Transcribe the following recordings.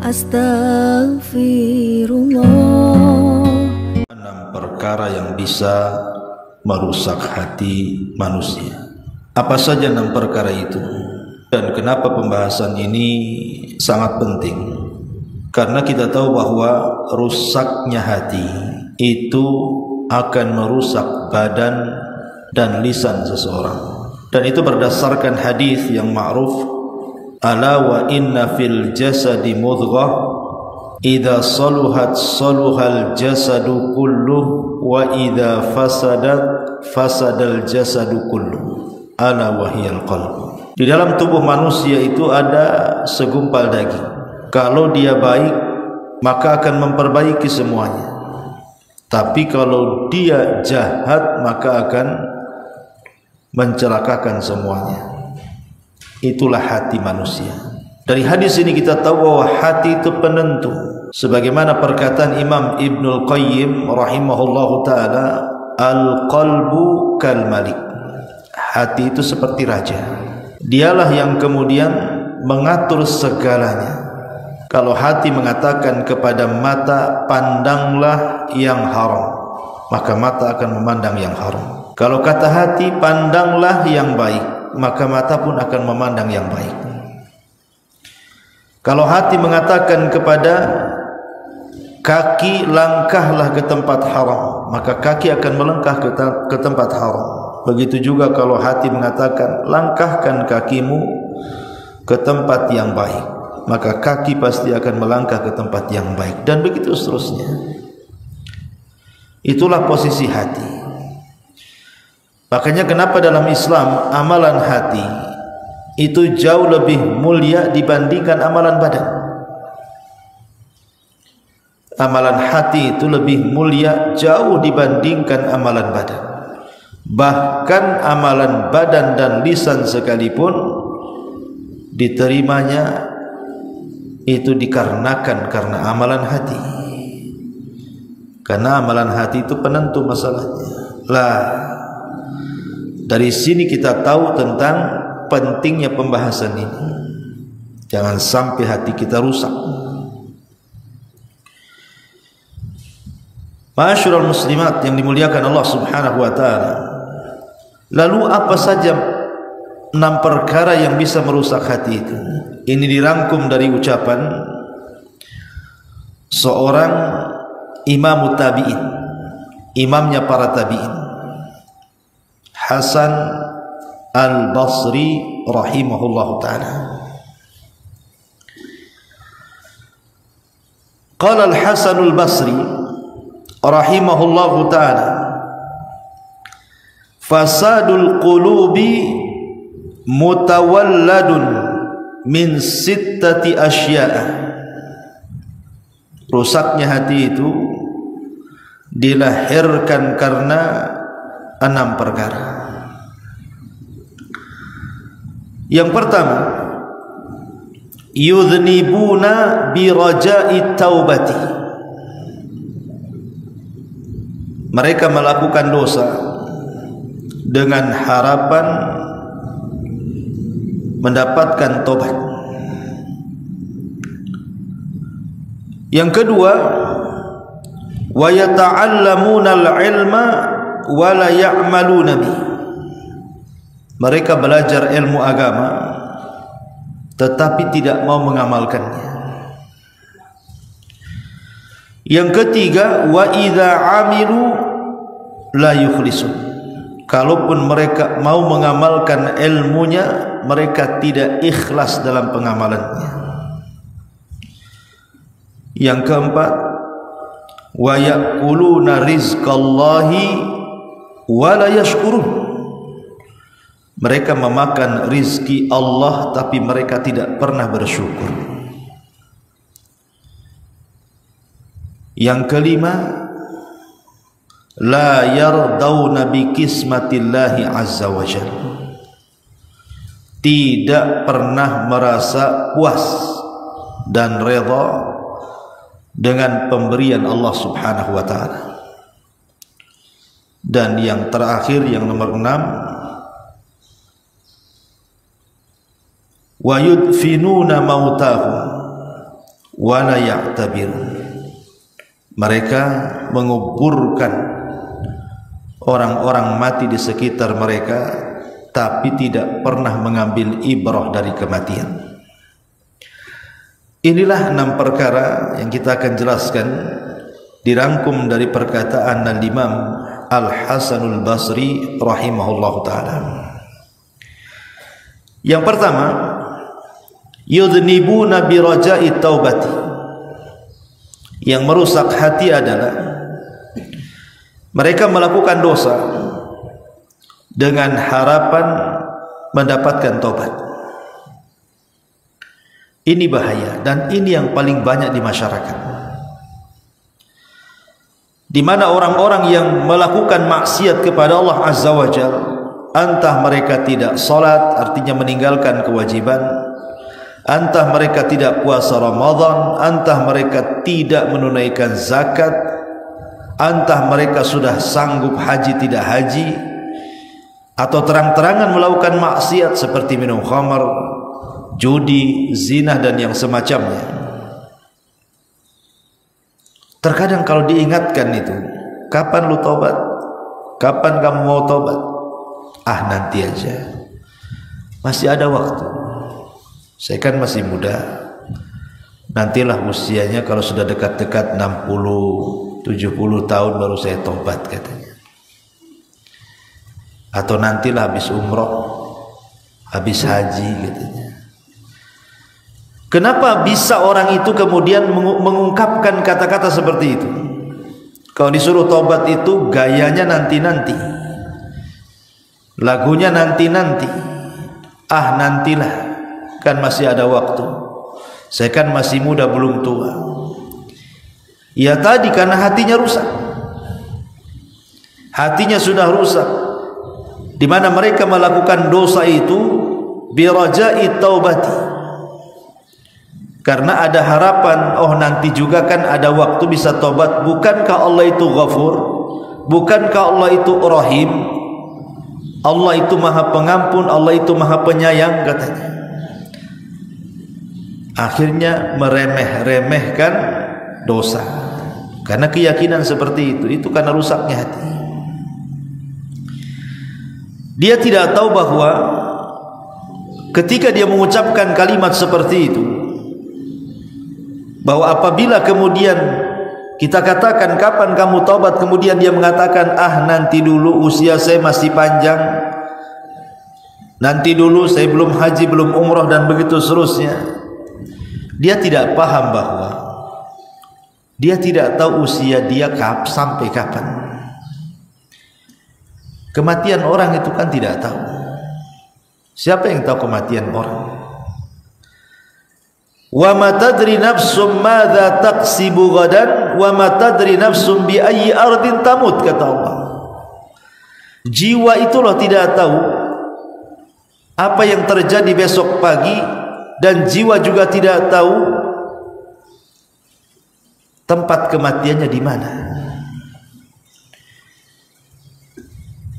Astaghfirullah. 6 perkara yang bisa merusak hati manusia. Apa saja 6 perkara itu? Dan kenapa pembahasan ini sangat penting? Karena kita tahu bahwa rusaknya hati itu akan merusak badan dan lisan seseorang. Dan itu berdasarkan hadis yang ma'ruf, ala wa inna fil jasadi mudghah idza saluhat saluhal jasadu kulluh wa idza fasadat fasadal jasadu kulluh ala wahiyal qalb. Di dalam tubuh manusia itu ada segumpal daging. Kalau dia baik maka akan memperbaiki semuanya. Tapi kalau dia jahat maka akan mencelakakan semuanya. Itulah hati manusia. Dari hadis ini kita tahu bahwa hati itu penentu. Sebagaimana perkataan Imam Ibnul Qayyim rahimahullahu ta'ala, al-qalbu kal malik. Hati itu seperti raja. Dialah yang kemudian mengatur segalanya. Kalau hati mengatakan kepada mata, pandanglah yang haram, maka mata akan memandang yang haram. Kalau kata hati, pandanglah yang baik, maka mata pun akan memandang yang baik. Kalau hati mengatakan kepada kaki, langkahlah ke tempat haram, maka kaki akan melangkah ke tempat haram. Begitu juga kalau hati mengatakan langkahkan kakimu ke tempat yang baik, maka kaki pasti akan melangkah ke tempat yang baik, dan begitu seterusnya. Itulah posisi hati. Makanya kenapa dalam Islam amalan hati itu jauh lebih mulia dibandingkan amalan badan. Amalan hati itu lebih mulia jauh dibandingkan amalan badan. Bahkan amalan badan dan lisan sekalipun diterimanya itu dikarenakan karena amalan hati. Karena amalan hati itu penentu masalahnya. Lah, dari sini kita tahu tentang pentingnya pembahasan ini. Jangan sampai hati kita rusak. Ma'asyiral muslimat yang dimuliakan Allah Subhanahu wa taala. Lalu apa saja 6 perkara yang bisa merusak hati itu? Ini dirangkum dari ucapan seorang imam tabi'in, imamnya para tabi'in, Hasan al-Basri rahimahullahu ta'ala. Qala al-Hasan al-Basri rahimahullahu ta'ala, fasadul qulubi mutawalladun min 6 asya'a. Rusaknya hati itu dilahirkan karena 6 perkara. Yang pertama, yudhnibuna bi raja'i taubati. Mereka melakukan dosa dengan harapan mendapatkan tobat. Yang kedua, wa yata'allamuna al-ilma wa la ya'maluna bi. Mereka belajar ilmu agama tetapi tidak mau mengamalkannya. Yang ketiga, wa idza amilu la yukhlisun. Kalaupun mereka mau mengamalkan ilmunya, mereka tidak ikhlas dalam pengamalannya. Yang keempat, wa ya'kuluna rizqallahi wa la yashkurun. Mereka memakan rizki Allah tapi mereka tidak pernah bersyukur. Yang kelima, la yardawna bi kismatillahi azza wa jalla. Tidak pernah merasa puas dan redha dengan pemberian Allah Subhanahu wa taala. Dan yang terakhir, yang nomor 6, wa yudfinuna mautahum wa la ya'tabirun. Mereka menguburkan orang-orang mati di sekitar mereka, tapi tidak pernah mengambil ibrah dari kematian. Inilah 6 perkara yang kita akan jelaskan, dirangkum dari perkataan Al-Imam Al-Hasanul Basri rahimahullah ta'ala. Yang pertama, yudhnibuna bi raja'i taubati. Yang merusak hati adalah mereka melakukan dosa dengan harapan mendapatkan taubat. Ini bahaya, dan ini yang paling banyak di masyarakat, di mana orang-orang yang melakukan maksiat kepada Allah Azza wa Jalla, entah mereka tidak salat, artinya meninggalkan kewajiban, entah mereka tidak puasa Ramadan, entah mereka tidak menunaikan zakat, entah mereka sudah sanggup haji tidak haji, atau terang-terangan melakukan maksiat seperti minum khamar, judi, zina, dan yang semacamnya. Terkadang kalau diingatkan itu, kapan lu tobat? Kapan kamu mau tobat? Ah, nanti aja, masih ada waktu, saya kan masih muda, nantilah usianya kalau sudah dekat-dekat 60-70 tahun baru saya tobat katanya. Atau nantilah habis umroh, habis haji katanya. Kenapa bisa orang itu kemudian mengungkapkan kata-kata seperti itu? Kalau disuruh tobat itu gayanya nanti-nanti, lagunya nanti-nanti. Ah, nantilah, kan masih ada waktu, saya kan masih muda belum tua. Ya tadi karena hatinya rusak, hatinya sudah rusak, di mana mereka melakukan dosa itu biraja'i taubati, karena ada harapan, oh nanti juga kan ada waktu bisa tobat. Bukankah Allah itu Ghafur? Bukankah Allah itu Rahim? Allah itu Maha Pengampun, Allah itu Maha Penyayang katanya. Akhirnya meremeh-remehkan dosa karena keyakinan seperti itu karena rusaknya hati. Dia tidak tahu bahwa ketika dia mengucapkan kalimat seperti itu, bahwa apabila kemudian kita katakan kapan kamu taubat, kemudian dia mengatakan ah nanti dulu, usia saya masih panjang, nanti dulu, saya belum haji, belum umrah, dan begitu seterusnya. Dia tidak paham bahwa dia tidak tahu usia dia sampai kapan. Kematian orang itu kan tidak tahu. Siapa yang tahu kematian orang? Wa ma tadri nafsum madza taksibu ghadan wa ma tadri nafsum bi ayyi ardin tamut, kata Allah. Jiwa itu loh tidak tahu apa yang terjadi besok pagi, dan jiwa juga tidak tahu tempat kematiannya di mana.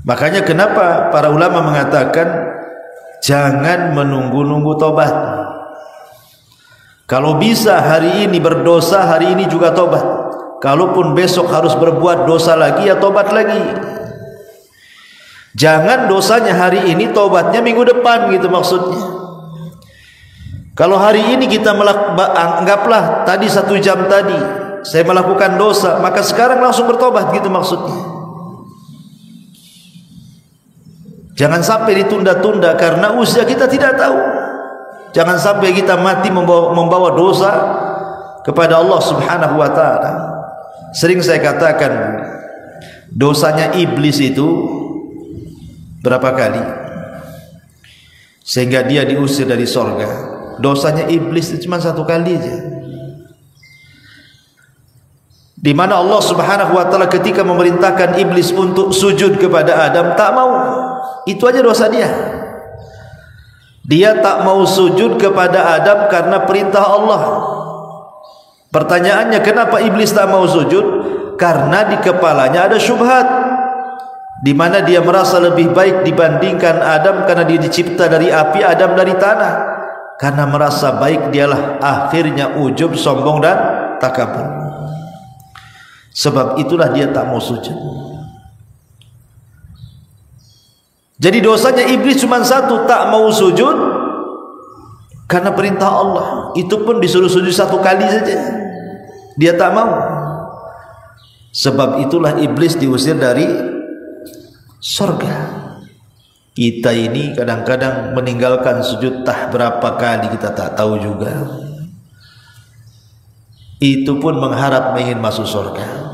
Makanya kenapa para ulama mengatakan jangan menunggu-nunggu tobat. Kalau bisa hari ini berdosa, hari ini juga tobat. Kalaupun besok harus berbuat dosa lagi, ya tobat lagi. Jangan dosanya hari ini, tobatnya minggu depan, gitu maksudnya. Kalau hari ini kita anggaplah tadi 1 jam tadi saya melakukan dosa, maka sekarang langsung bertobat, gitu maksudnya. Jangan sampai ditunda-tunda karena usia kita tidak tahu. Jangan sampai kita mati membawa dosa kepada Allah Subhanahu wa ta'ala. Sering saya katakan, dosanya iblis itu berapa kali sehingga dia diusir dari sorga? Dosanya iblis itu cuma 1 kali aja, di mana Allah Subhanahu wa ta'ala ketika memerintahkan iblis untuk sujud kepada Adam, tak mau. Itu aja dosa dia. Dia tak mau sujud kepada Adam karena perintah Allah. Pertanyaannya, kenapa iblis tak mau sujud? Karena di kepalanya ada syubhat, di mana dia merasa lebih baik dibandingkan Adam karena dia dicipta dari api, Adam dari tanah. karena merasa baik dialah, akhirnya ujub, sombong dan takabur. Sebab itulah dia tak mau sujud. Jadi dosanya iblis cuma satu, tak mau sujud karena perintah Allah. Itu pun disuruh sujud satu kali saja, dia tak mau. Sebab itulah iblis diusir dari surga. Kita ini kadang-kadang meninggalkan sujud tak berapa kali kita tak tahu juga. Itu pun mengharap ingin masuk surga.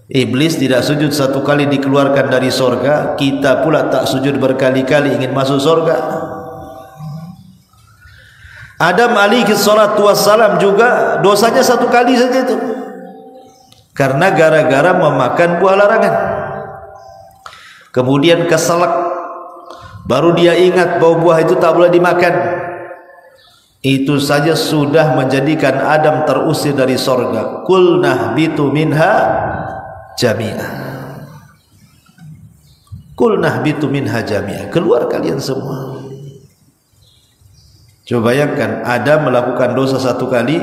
Iblis tidak sujud satu kali dikeluarkan dari surga, kita pula tak sujud berkali-kali ingin masuk surga. Adam alaihi salatu wassalam juga dosanya satu kali saja itu, karena gara-gara memakan buah larangan. Kemudian keselak, baru dia ingat bahwa buah itu tak boleh dimakan. Itu saja sudah menjadikan Adam terusir dari surga. Qulna bitu minha jami'ah. Qulna bitu minha jami'ah. Keluar kalian semua. Coba bayangkan, Adam melakukan dosa satu kali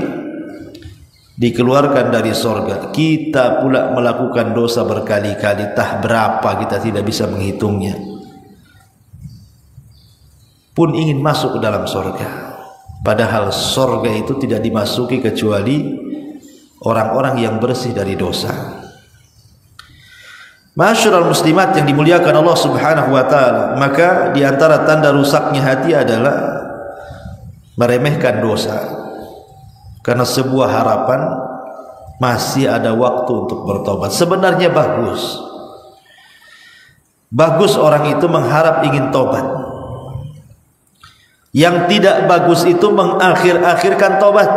dikeluarkan dari surga. Kita pula melakukan dosa berkali-kali, tak berapa kita tidak bisa menghitungnya, pun ingin masuk ke dalam surga. Padahal surga itu tidak dimasuki kecuali orang-orang yang bersih dari dosa. Masyarul muslimat yang dimuliakan Allah Subhanahu wa taala, maka di antara tanda rusaknya hati adalah meremehkan dosa. Karena sebuah harapan masih ada waktu untuk bertobat. Sebenarnya bagus. Bagus orang itu mengharap ingin tobat. Yang tidak bagus itu mengakhir-akhirkan tobat.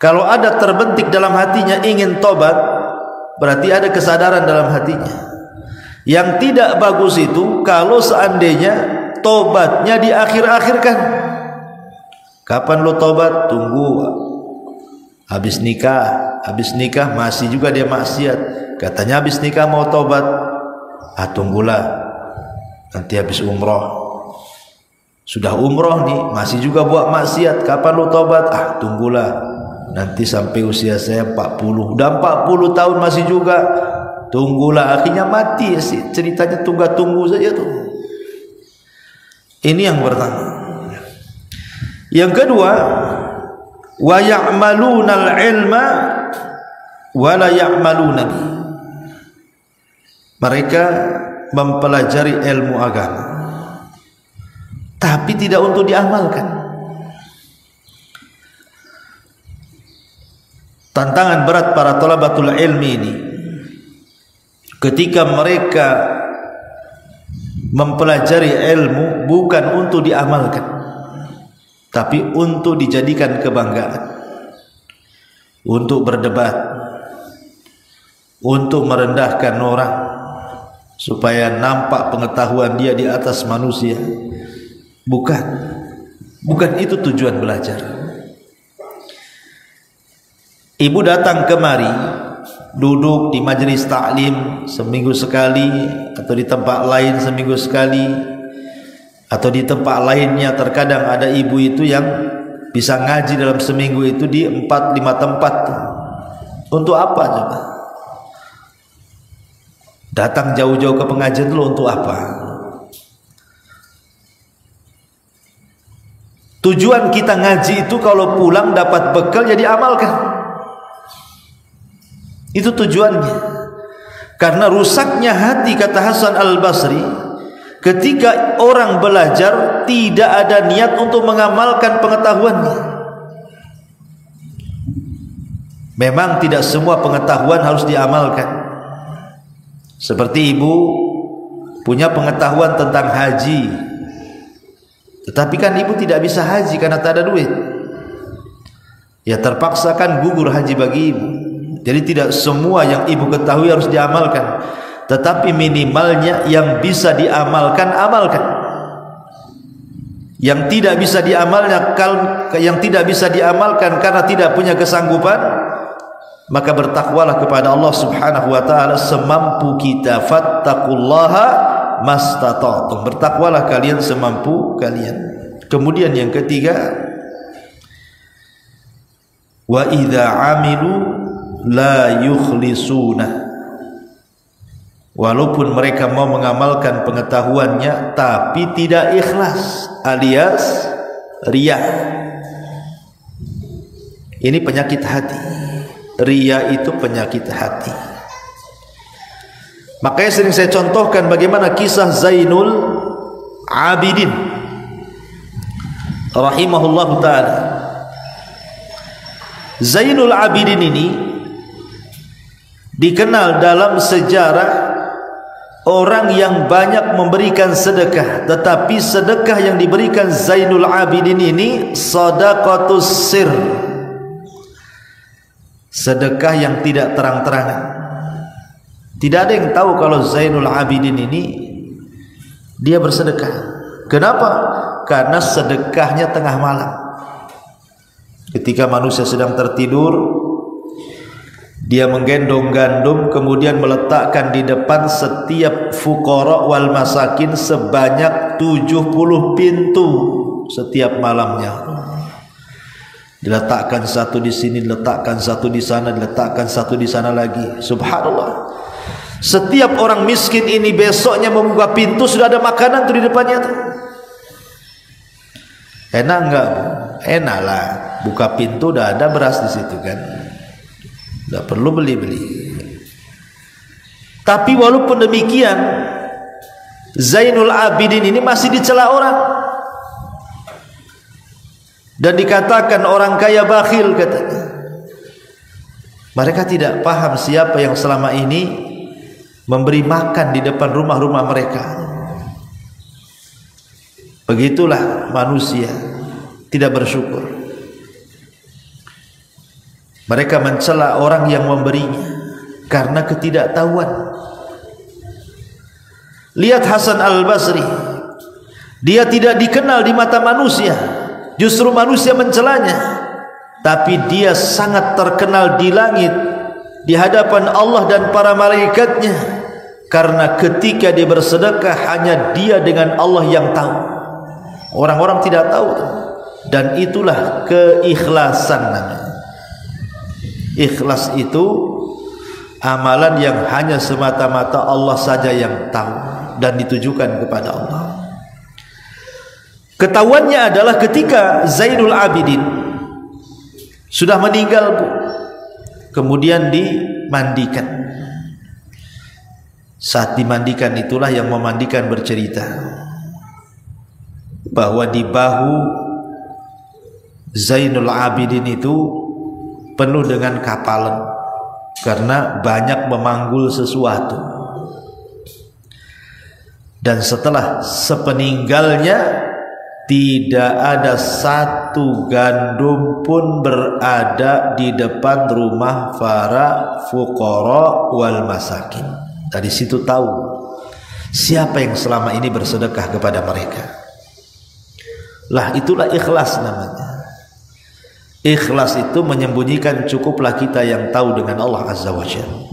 Kalau ada terbentik dalam hatinya ingin tobat, berarti ada kesadaran dalam hatinya. Yang tidak bagus itu kalau seandainya tobatnya diakhir-akhirkan. Kapan lo tobat? Tunggu habis nikah. Habis nikah masih juga dia maksiat. Katanya habis nikah mau tobat. Tunggulah nanti habis umroh. Sudah umroh nih, masih juga buat maksiat. Kapan lo tobat? Tunggulah nanti sampai usia saya 40. Udah 40 tahun masih juga. Tunggulah, akhirnya mati ya sih. Ceritanya tunggu saja tuh. Ini yang pertama. Yang kedua, wa ya'malunal ilma wa la ya'maluna. Mereka mempelajari ilmu agama, tapi tidak untuk diamalkan. Tantangan berat para thalabatul ilmi ini ketika mereka mempelajari ilmu bukan untuk diamalkan, tapi untuk dijadikan kebanggaan, untuk berdebat, untuk merendahkan orang supaya nampak pengetahuan dia di atas manusia. Bukan itu tujuan belajar. Ibu datang kemari, duduk di majelis taklim seminggu sekali, atau di tempat lain seminggu sekali, atau di tempat lainnya. Terkadang ada ibu itu yang bisa ngaji dalam seminggu itu di 4-5 tempat. Untuk apa coba? Datang jauh-jauh ke pengajian dulu untuk apa? Tujuan kita ngaji itu kalau pulang dapat bekal jadi amalkan. Itu tujuannya. Karena rusaknya hati, kata Hasan Al-Basri, ketika orang belajar tidak ada niat untuk mengamalkan pengetahuannya. Memang tidak semua pengetahuan harus diamalkan. Seperti ibu punya pengetahuan tentang haji, tetapi kan ibu tidak bisa haji karena tak ada duit. Ya terpaksa kan gugur haji bagi ibu. Jadi tidak semua yang ibu ketahui harus diamalkan, tetapi minimalnya yang bisa diamalkan, amalkan. Yang tidak bisa diamalkan karena tidak punya kesanggupan, maka bertakwalah kepada Allah Subhanahu wa taala semampu kita. Fattaqullaha mastata'tum, bertakwalah kalian semampu kalian. Kemudian yang ketiga, wa idza amilu la yukhlisuna, walaupun mereka mau mengamalkan pengetahuannya tapi tidak ikhlas, alias riya. Ini penyakit hati. Riya itu penyakit hati. Makanya sering saya contohkan bagaimana kisah Zainul Abidin rahimahullahu ta'ala. Zainul Abidin ini dikenal dalam sejarah orang yang banyak memberikan sedekah, tetapi sedekah yang diberikan Zainul Abidin ini sadaqatus sir, sedekah yang tidak terang-terangan. Tidak ada yang tahu kalau Zainul Abidin ini dia bersedekah. Kenapa? Karena sedekahnya tengah malam, ketika manusia sedang tertidur, dia menggendong gandum kemudian meletakkan di depan setiap fuqara wal masakin sebanyak 70 pintu setiap malamnya. Diletakkan satu di sini, diletakkan satu di sana, diletakkan satu di sana lagi. Subhanallah. Setiap orang miskin ini besoknya membuka pintu sudah ada makanan tuh di depannya tuh. Enak enggak? Enak lah. Buka pintu udah ada beras di situ kan. Enggak perlu beli-beli. Tapi walaupun demikian, Zainul Abidin ini masih dicela orang. Dan dikatakan orang kaya bakhil katanya. Mereka tidak paham siapa yang selama ini memberi makan di depan rumah-rumah mereka. Begitulah manusia tidak bersyukur. Mereka mencela orang yang memberinya karena ketidaktahuan. Lihat Hasan Al-Basri, dia tidak dikenal di mata manusia, justru manusia mencelanya, tapi dia sangat terkenal di langit di hadapan Allah dan para malaikatnya, karena ketika dia bersedekah hanya dia dengan Allah yang tahu. Orang-orang tidak tahu. Dan itulah keikhlasan namanya. Ikhlas itu amalan yang hanya semata-mata Allah saja yang tahu dan ditujukan kepada Allah. Ketahuannya adalah ketika Zainul Abidin sudah meninggal, Bu, kemudian dimandikan. Saat dimandikan itulah yang memandikan bercerita bahwa di bahu Zainul Abidin itu penuh dengan kapalan karena banyak memanggul sesuatu. Dan setelah sepeninggalnya tidak ada satu gandum pun berada di depan rumah para fuqara wal masakin. Dari situ tahu siapa yang selama ini bersedekah kepada mereka. Lah itulah ikhlas namanya. Ikhlas itu menyembunyikan, cukuplah kita yang tahu dengan Allah Azza wa Jalla.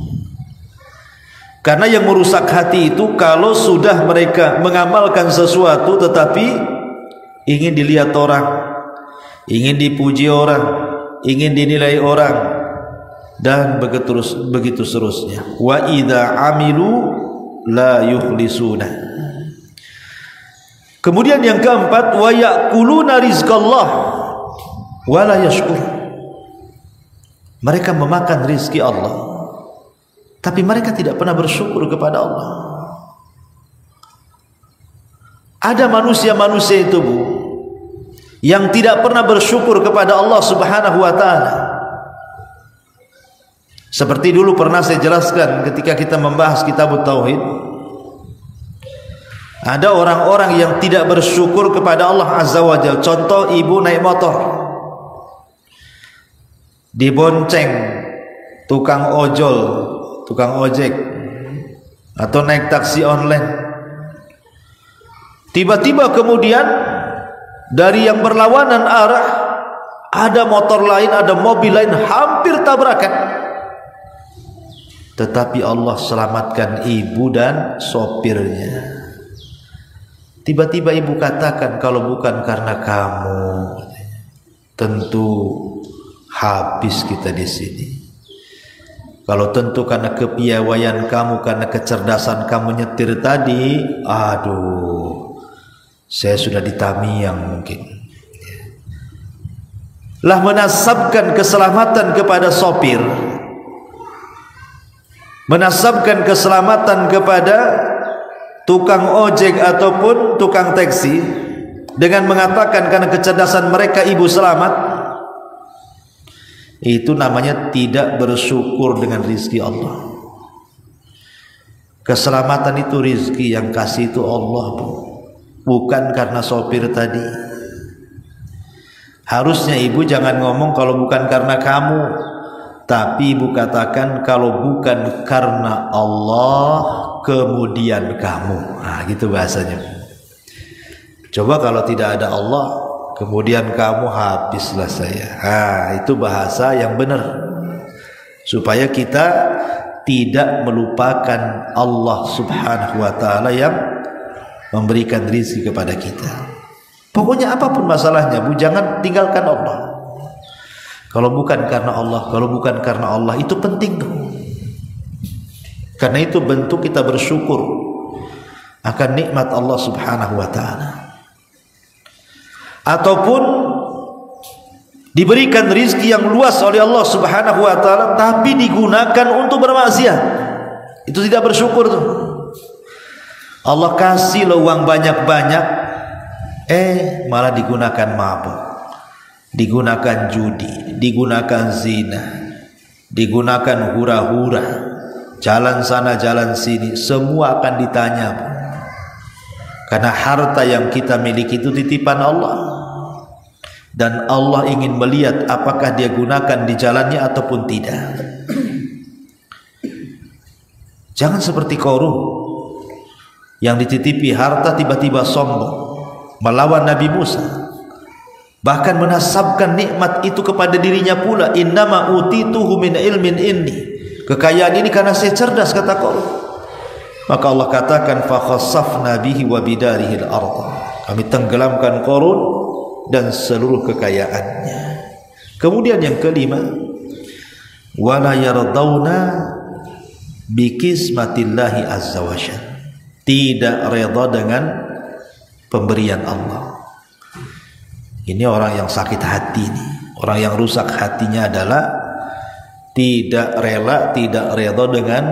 Karena yang merusak hati itu kalau sudah mereka mengamalkan sesuatu tetapi ingin dilihat orang, ingin dipuji orang, ingin dinilai orang, dan begitu seterusnya. Wa idza amilu la yukhlisuna. Kemudian yang keempat, wa ya'kuluna rizqallah wa la yashkur. Mereka memakan rizki Allah tapi mereka tidak pernah bersyukur kepada Allah. Ada manusia-manusia itu, Bu, yang tidak pernah bersyukur kepada Allah Subhanahu wa taala. Seperti dulu pernah saya jelaskan ketika kita membahas kitab Tauhid, ada orang-orang yang tidak bersyukur kepada Allah Azza wa Jalla. Contoh, ibu naik motor, dibonceng tukang ojol, tukang ojek, atau naik taksi online. Tiba-tiba kemudian dari yang berlawanan arah ada motor lain, ada mobil lain, hampir tabrakan. Tetapi Allah selamatkan ibu dan sopirnya. Tiba-tiba ibu katakan, kalau bukan karena kamu, tentu habis kita di sini. Kalau tentu karena kepiawaian kamu, karena kecerdasan kamu nyetir tadi, aduh, saya sudah di Tamiang mungkin. Lah menasabkan keselamatan kepada sopir, menasabkan keselamatan kepada tukang ojek ataupun tukang taksi dengan mengatakan karena kecerdasan mereka ibu selamat, itu namanya tidak bersyukur dengan rizki Allah. Keselamatan itu rizki yang kasih itu Allah, bukan karena sopir tadi. Harusnya ibu jangan ngomong kalau bukan karena kamu, tapi ibu katakan kalau bukan karena Allah kemudian kamu. Nah, gitu bahasanya. Coba kalau tidak ada Allah kemudian kamu, habislah saya. Nah, itu bahasa yang benar, supaya kita tidak melupakan Allah subhanahu wa ta'ala yang memberikan rezeki kepada kita. Pokoknya apapun masalahnya, bu, jangan tinggalkan Allah. Kalau bukan karena Allah, kalau bukan karena Allah, itu penting tuh. Karena itu bentuk kita bersyukur akan nikmat Allah subhanahu wa ta'ala. Ataupun diberikan rizki yang luas oleh Allah subhanahu wa ta'ala, tapi digunakan untuk bermaksiat, itu tidak bersyukur tuh. Allah kasih lo uang banyak-banyak, malah digunakan mabuk, digunakan judi, digunakan zina, digunakan hura-hura, jalan sana jalan sini, semua akan ditanya. Karena harta yang kita miliki itu titipan Allah, dan Allah ingin melihat apakah dia gunakan di jalannya ataupun tidak. Jangan seperti Qarun yang dititipi harta tiba-tiba sombong melawan Nabi Musa, bahkan menasabkan nikmat itu kepada dirinya pula. Innama utituhu min ilmin inni, kekayaan ini karena saya cerdas, kata Qarun. Maka Allah katakan fa khassafna bihi wa bidarihi al-ardh, kami tenggelamkan Qarun dan seluruh kekayaannya. Kemudian yang kelima, wala yardawna bikismatillahi azza wa jalla, tidak reda dengan pemberian Allah. Ini orang yang sakit hati nih. Orang yang rusak hatinya adalah tidak rela, tidak reda dengan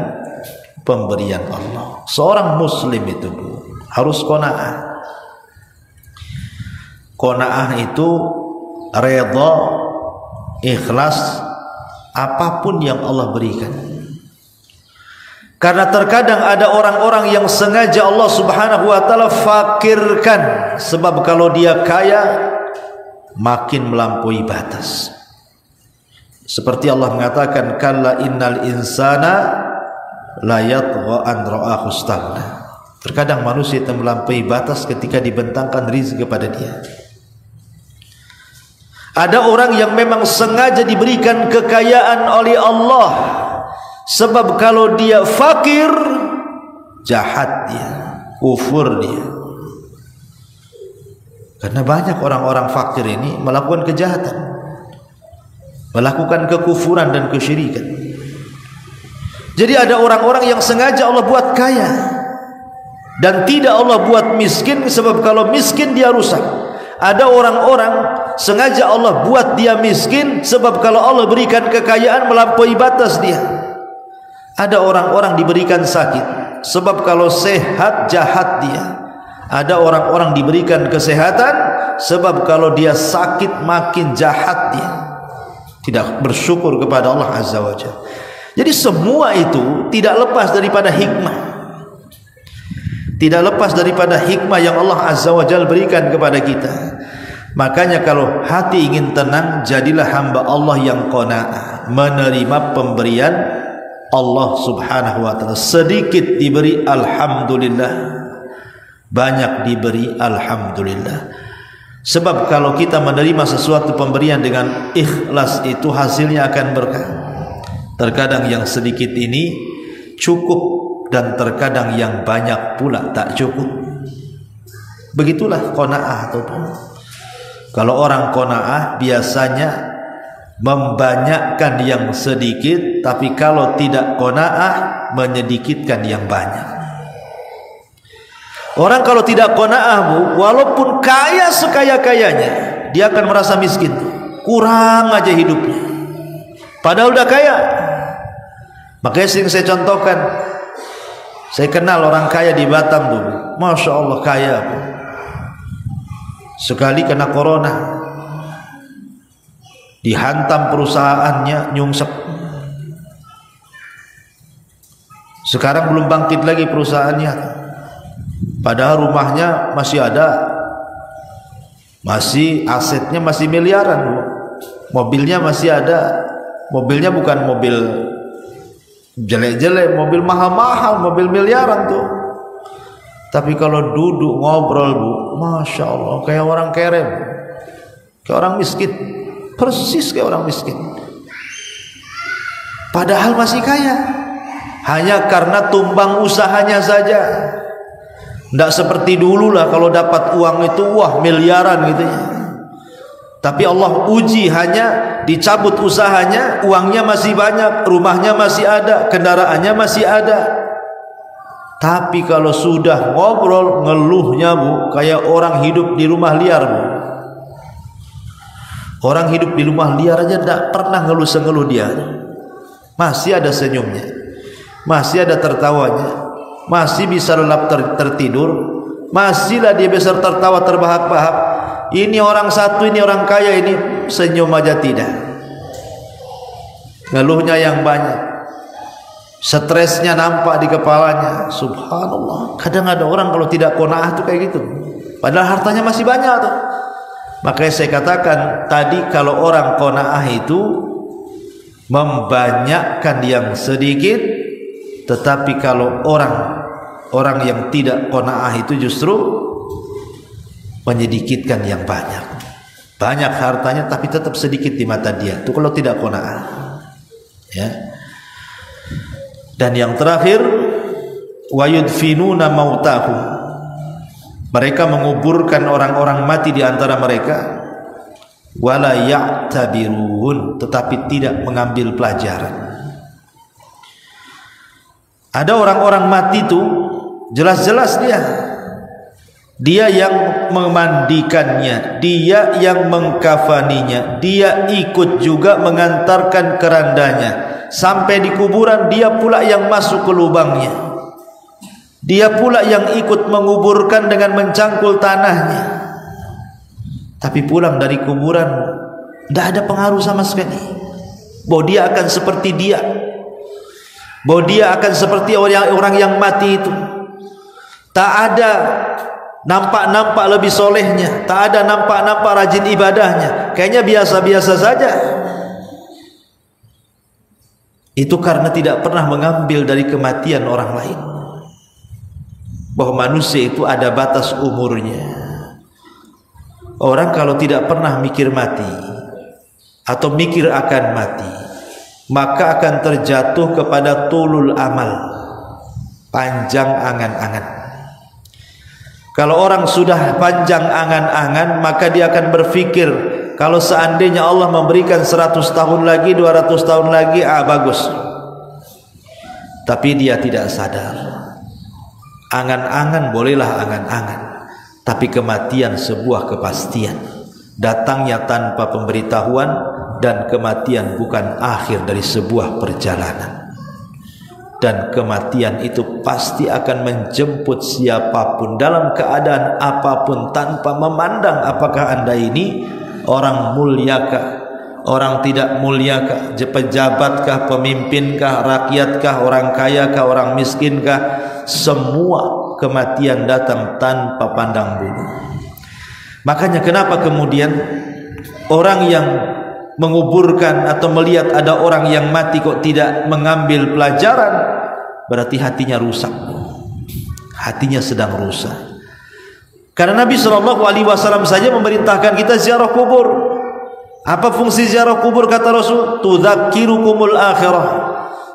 pemberian Allah. Seorang muslim itu harus qanaah. Qanaah itu reda, ikhlas apapun yang Allah berikan. Karena terkadang ada orang-orang yang sengaja Allah subhanahu wa ta'ala fakirkan, sebab kalau dia kaya makin melampaui batas. Seperti Allah mengatakan, kalla innal insana la yatgha an ra'ahu istaghna. Terkadang manusia itu melampaui batas ketika dibentangkan rezeki kepada dia. Ada orang yang memang sengaja diberikan kekayaan oleh Allah, sebab kalau dia fakir, jahat dia, kufur dia. Karena banyak orang-orang fakir ini melakukan kejahatan, melakukan kekufuran dan kesyirikan. Jadi ada orang-orang yang sengaja Allah buat kaya, dan tidak Allah buat miskin, sebab kalau miskin dia rusak. Ada orang-orang sengaja Allah buat dia miskin, sebab kalau Allah berikan kekayaan melampaui batas dia. Ada orang-orang diberikan sakit, sebab kalau sehat jahat dia. Ada orang-orang diberikan kesehatan, sebab kalau dia sakit makin jahat dia. Tidak bersyukur kepada Allah azza wa jalla. Jadi semua itu tidak lepas daripada hikmah, tidak lepas daripada hikmah yang Allah azza wa jalla berikan kepada kita. Makanya kalau hati ingin tenang, jadilah hamba Allah yang qanaah, menerima pemberian Allah subhanahu wa ta'ala. Sedikit diberi alhamdulillah, banyak diberi alhamdulillah. Sebab kalau kita menerima sesuatu pemberian dengan ikhlas, itu hasilnya akan berkah. Terkadang yang sedikit ini cukup, dan terkadang yang banyak pula tak cukup. Begitulah qanaah itu. Kalau orang qanaah biasanya membanyakkan yang sedikit, tapi kalau tidak qanaah menyedikitkan yang banyak. Orang kalau tidak qanaah, Bu, walaupun kaya sekaya-kayanya, dia akan merasa miskin. Kurang aja hidupnya. Padahal udah kaya. Makanya sering saya contohkan. Saya kenal orang kaya di Batam dulu. Masya Allah kaya, Bu. Sekali kena corona, dihantam perusahaannya, nyungsep. Sekarang belum bangkit lagi perusahaannya, padahal rumahnya masih ada, masih asetnya masih miliaran, Bu. Mobilnya masih ada. Mobilnya bukan mobil jelek-jelek, mobil mahal-mahal, mobil miliaran tuh. Tapi kalau duduk ngobrol, Bu, Masya Allah, kayak orang kerem, kayak orang miskin, persis kayak orang miskin. Padahal masih kaya, hanya karena tumbang usahanya saja. Tidak seperti dulu lah, kalau dapat uang itu wah miliaran gitu ya. Tapi Allah uji, hanya dicabut usahanya, uangnya masih banyak, rumahnya masih ada, kendaraannya masih ada. Tapi kalau sudah ngobrol, ngeluhnya, Bu, kayak orang hidup di rumah liar, Bu. Orang hidup di rumah liar aja tidak pernah ngeluh-ngeluh dia. Masih ada senyumnya, masih ada tertawanya, masih bisa lelap tertidur, masihlah dia bisa tertawa terbahak-bahak. Ini orang satu, ini orang kaya, ini senyum aja tidak. Ngeluhnya yang banyak, stresnya nampak di kepalanya. Subhanallah. Kadang ada orang kalau tidak qanaah tuh kayak gitu, padahal hartanya masih banyak tuh. Makanya saya katakan tadi, kalau orang qanaah itu membanyakkan yang sedikit, tetapi kalau orang yang tidak qanaah itu justru menyedikitkan yang banyak. Banyak hartanya tapi tetap sedikit di mata dia. Itu kalau tidak qanaah. Ya. Dan yang terakhir, wa yudfinuna mautahum. Mereka menguburkan orang-orang mati di antara mereka, wala ya'tabirun, tetapi tidak mengambil pelajaran. Ada orang-orang mati itu jelas-jelas dia yang memandikannya, dia yang mengkafaninya, dia ikut juga mengantarkan kerandanya sampai di kuburan, dia pula yang masuk ke lubangnya, dia pula yang ikut menguburkan dengan mencangkul tanahnya. Tapi pulang dari kuburan tidak ada pengaruh sama sekali bahwa dia akan seperti dia, bahwa dia akan seperti orang yang mati itu. Tak ada nampak-nampak lebih solehnya, tak ada nampak-nampak rajin ibadahnya, kayaknya biasa-biasa saja. Itu karena tidak pernah mengambil dari kematian orang lain, bahwa manusia itu ada batas umurnya. Orang kalau tidak pernah mikir mati atau mikir akan mati, maka akan terjatuh kepada tulul amal, panjang angan-angan. Kalau orang sudah panjang angan-angan, maka dia akan berpikir, kalau seandainya Allah memberikan 100 tahun lagi, 200 tahun lagi, bagus. Tapi dia tidak sadar, angan-angan bolehlah angan-angan, tapi kematian sebuah kepastian, datangnya tanpa pemberitahuan, dan kematian bukan akhir dari sebuah perjalanan. Dan kematian itu pasti akan menjemput siapapun dalam keadaan apapun, tanpa memandang apakah anda ini orang muliakah, orang tidak muliakah, pejabatkah, pemimpinkah, rakyatkah, orang kayakah, orang miskinkah. Semua kematian datang tanpa pandang bulu. Makanya kenapa kemudian orang yang menguburkan atau melihat ada orang yang mati kok tidak mengambil pelajaran, berarti hatinya rusak, hatinya sedang rusak. Karena Nabi SAW saja memerintahkan kita ziarah kubur. Apa fungsi ziarah kubur kata Rasul? Tudzakirukumul akhirah,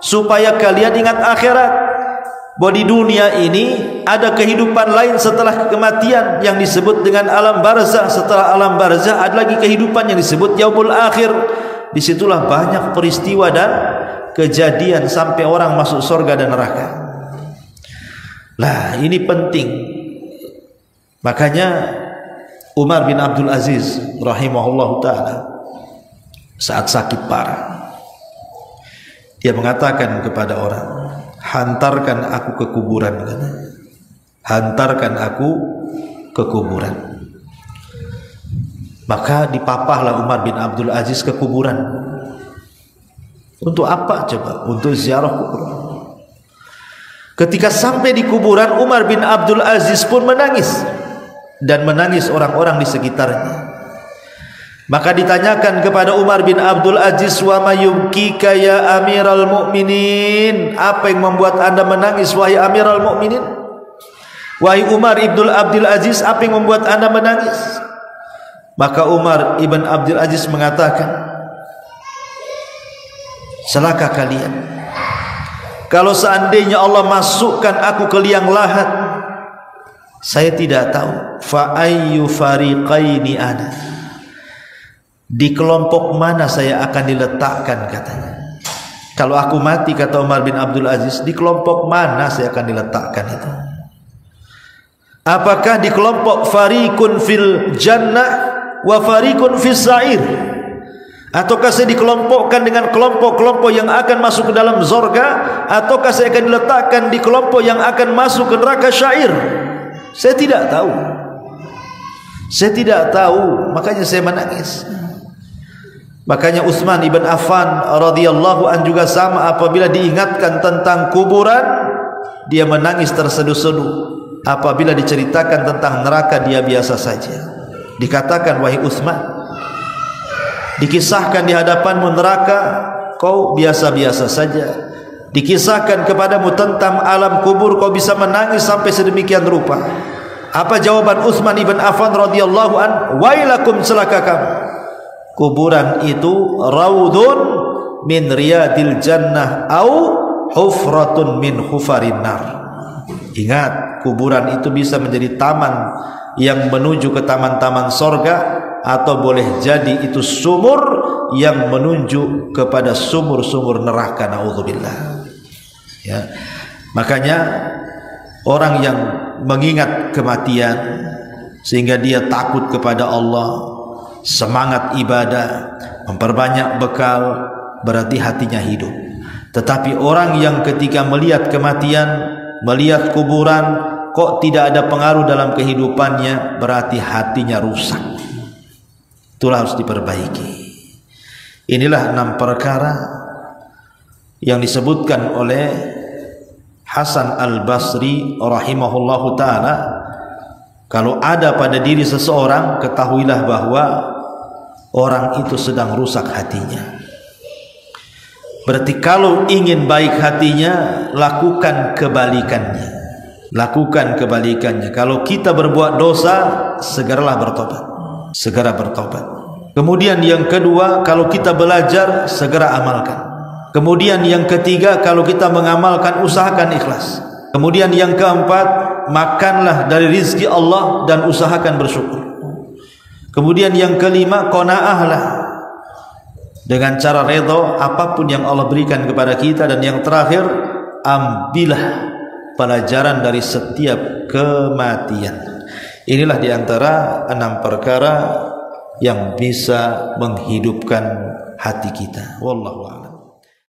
supaya kalian ingat akhirat. bahwa di dunia ini ada kehidupan lain setelah kematian yang disebut dengan alam barzah. Setelah alam barzah ada lagi kehidupan yang disebut yaumul akhir. Disitulah banyak peristiwa dan kejadian sampai orang masuk surga dan neraka. Lah, ini penting. Makanya Umar bin Abdul Aziz rahimahullahu ta'ala saat sakit parah, dia mengatakan kepada orang, hantarkan aku ke kuburan, hantarkan aku ke kuburan. Maka dipapahlah Umar bin Abdul Aziz ke kuburan. Untuk apa coba? Untuk ziarah kuburan. Ketika sampai di kuburan, Umar bin Abdul Aziz pun menangis, dan menangis orang-orang di sekitarnya. Maka ditanyakan kepada Umar bin Abdul Aziz, wa mayubkika ya Amiral Mukminin, apa yang membuat anda menangis wahai Amiral Mukminin? Wahai Umar ibn Abdul Aziz, apa yang membuat anda menangis? Maka Umar ibn Abdul Aziz mengatakan, celaka kalian, kalau seandainya Allah masukkan aku ke liang lahat, saya tidak tahu fa ayyu fariqaini ana, di kelompok mana saya akan diletakkan, katanya. Kalau aku mati, kata Umar bin Abdul Aziz, di kelompok mana saya akan diletakkan itu? Apakah di kelompok fariqun fil jannah wa fariqun fis sa'ir, ataukah saya dikelompokkan dengan kelompok-kelompok yang akan masuk ke dalam surga, ataukah saya akan diletakkan di kelompok yang akan masuk ke neraka syair? Saya tidak tahu. Saya tidak tahu, makanya saya menangis. Makanya Utsman ibn Affan radhiyallahu an juga sama, apabila diingatkan tentang kuburan dia menangis terseduh-seduh. Apabila diceritakan tentang neraka dia biasa saja. Dikatakan, wahai Utsman, dikisahkan di hadapanmu neraka, kau biasa-biasa saja. Dikisahkan kepadamu tentang alam kubur, kau bisa menangis sampai sedemikian rupa. Apa jawaban Utsman ibn Affan radhiyallahu an? Wailakum, celaka kamu. Kuburan itu raudun min riyadil jannah au hufratun min hufarin nar. Ingat, kuburan itu bisa menjadi taman yang menuju ke taman-taman sorga, atau boleh jadi itu sumur yang menuju kepada sumur-sumur neraka, naudzubillah. Ya. Makanya orang yang mengingat kematian sehingga dia takut kepada Allah, semangat ibadah, memperbanyak bekal, berarti hatinya hidup. Tetapi orang yang ketika melihat kematian, melihat kuburan, kok tidak ada pengaruh dalam kehidupannya, berarti hatinya rusak. Itulah harus diperbaiki. Inilah 6 perkara yang disebutkan oleh Hasan al-Basri rahimahullahu ta'ala. Kalau ada pada diri seseorang, ketahuilah bahwa orang itu sedang rusak hatinya. Berarti kalau ingin baik hatinya, lakukan kebalikannya. Lakukan kebalikannya. Kalau kita berbuat dosa, segeralah bertobat. Segera bertobat. Kemudian yang kedua, kalau kita belajar, segera amalkan. Kemudian yang ketiga, kalau kita mengamalkan, usahakan ikhlas. Kemudian yang keempat, makanlah dari rizki Allah dan usahakan bersyukur. Kemudian yang kelima, qanaahlah dengan cara redha apapun yang Allah berikan kepada kita. Dan yang terakhir, ambillah pelajaran dari setiap kematian. Inilah diantara 6 perkara yang bisa menghidupkan hati kita. Wallahu a'lam.